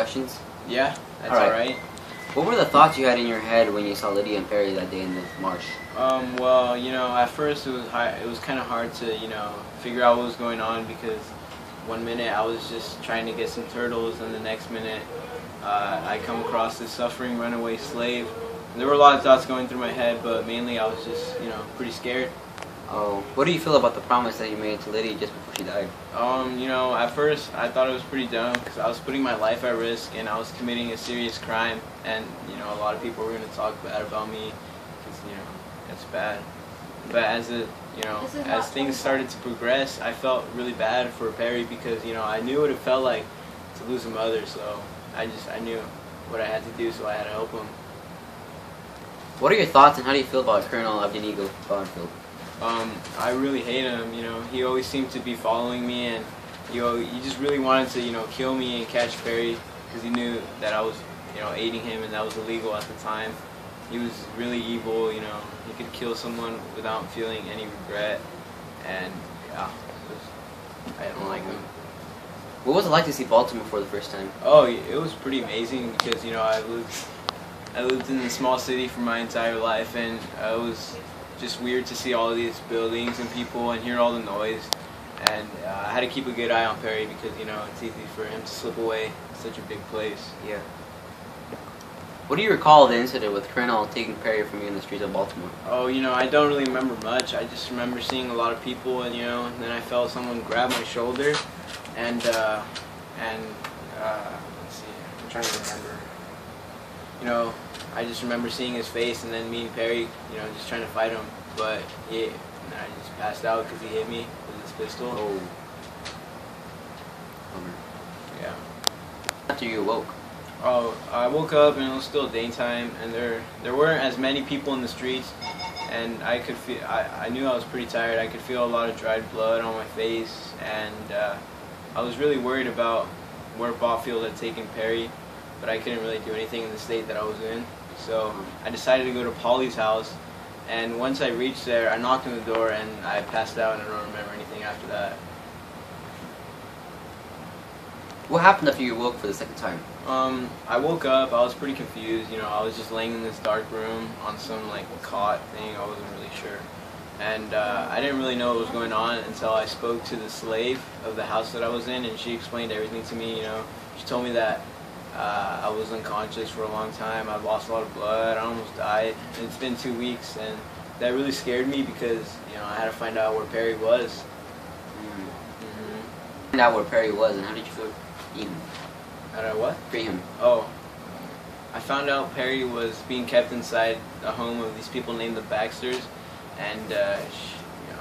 questions? Yeah, that's All right. alright. What were the thoughts you had in your head when you saw Lydia and Perry that day in the marsh? Well, at first it was kind of hard to, figure out what was going on because one minute I was just trying to get some turtles and the next minute I come across this suffering runaway slave. And there were a lot of thoughts going through my head, but mainly I was just, pretty scared. Oh, what do you feel about the promise that you made to Lydia just before she died? At first I thought it was pretty dumb because I was putting my life at risk and I was committing a serious crime, and a lot of people were going to talk bad about me because that's bad. But as things started to progress, I felt really bad for Perry because I knew what it felt like to lose a mother, so I knew what I had to do, so I had to help him. What are your thoughts and how do you feel about Colonel Abednego Bonfield? I really hate him. He always seemed to be following me, and he just really wanted to kill me and catch Perry because he knew that I was aiding him, and that was illegal at the time. He was really evil. He could kill someone without feeling any regret, and yeah, I don't like him. What was it like to see Baltimore for the first time? Oh, it was pretty amazing because I lived in a small city for my entire life, and it was just weird to see all of these buildings and people and hear all the noise. And I had to keep a good eye on Perry because it's easy for him to slip away. It's such a big place. Yeah. What do you recall of the incident with Colonel taking Perry from you in the streets of Baltimore? Oh, I don't really remember much. I just remember seeing a lot of people, and and then I felt someone grab my shoulder, and let's see, I'm trying to remember. I just remember seeing his face, and then me and Perry, just trying to fight him, but and I just passed out because he hit me with his pistol. Oh. Yeah. After you awoke? Oh, I woke up and it was still daytime, and there weren't as many people in the streets, and I could feel. I knew I was pretty tired. I could feel a lot of dried blood on my face, and I was really worried about where Barfield had taken Perry, but I couldn't really do anything in the state that I was in. So I decided to go to Polly's house, and once I reached there, I knocked on the door and I passed out, and I don't remember anything after that. What happened after you awoke for the second time? I woke up, I was pretty confused, I was just laying in this dark room on some cot thing, I wasn't really sure. And I didn't really know what was going on until I spoke to the slave of the house that I was in, and she explained everything to me, She told me that I was unconscious for a long time. I lost a lot of blood. I almost died. And it's been 2 weeks, and that really scared me because I had to find out where Perry was. Find out where Perry was, and how did you feel free him? How did I what? Free him. Oh, I found out Perry was being kept inside a home of these people named the Baxters, and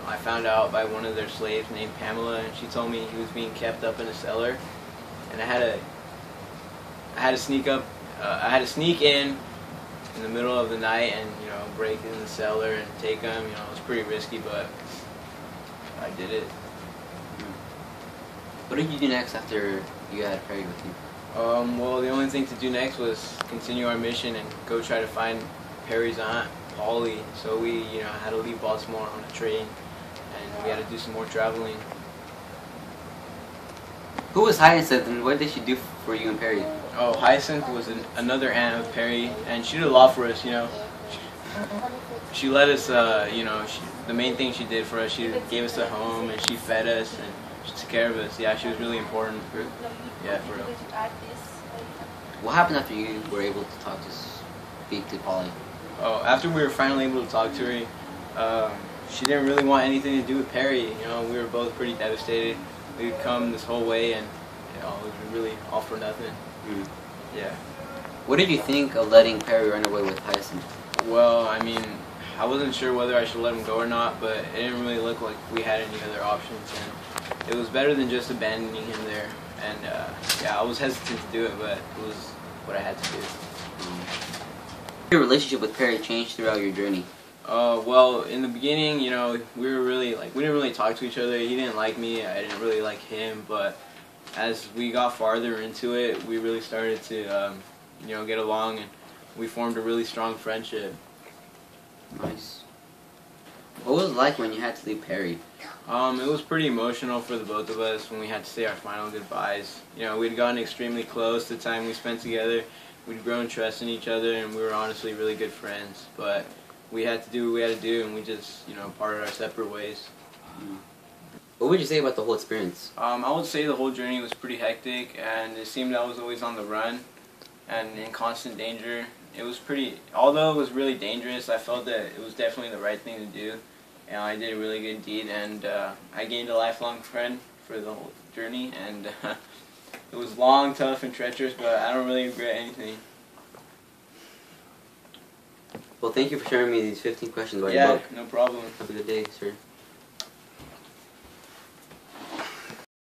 I found out by one of their slaves named Pamela, and she told me he was being kept up in a cellar, and I had to sneak in the middle of the night and break in the cellar and take him. It was pretty risky, but I did it. What did you do next after you had Perry with you? Well, the only thing to do next was continue our mission and go try to find Perry's aunt, Polly. So we had to leave Baltimore on a train, and we had to do some more traveling. Who was Hyacinth, and what did she do for you and Perry? Oh, Hyacinth was another aunt of Perry, and she did a lot for us, She let us, the main thing she did for us, she gave us a home, and she fed us, and she took care of us. Yeah, she was really important for real. What happened after you were able to speak to Polly? Oh, after we were finally able to talk to her, she didn't really want anything to do with Perry. We were both pretty devastated. We'd come this whole way, and it was really all for nothing. Yeah. What did you think of letting Perry run away with Hyacinth? Well, I wasn't sure whether I should let him go or not, but it didn't really look like we had any other options, and it was better than just abandoning him there. And yeah, I was hesitant to do it, but it was what I had to do. Your relationship with Perry changed throughout your journey? Well, in the beginning, we were really we didn't really talk to each other. He didn't like me, I didn't really like him, but as we got farther into it, we really started to, get along, and we formed a really strong friendship. Nice. What was it like when you had to leave Perry? It was pretty emotional for the both of us when we had to say our final goodbyes. You know, we'd gotten extremely close the time we spent together. We'd grown trust in each other, and we were honestly really good friends. But we had to do what we had to do, and we just, you know, parted our separate ways. What would you say about the whole experience? I would say the whole journey was pretty hectic, and it seemed I was always on the run and in constant danger. It was although it was really dangerous, I felt that it was definitely the right thing to do. And I did a really good deed, and I gained a lifelong friend for the whole journey, and it was long, tough, and treacherous, but I don't really regret anything. Well, thank you for sharing me these 15 questions about your book. Yeah, no problem. Have a good day, sir.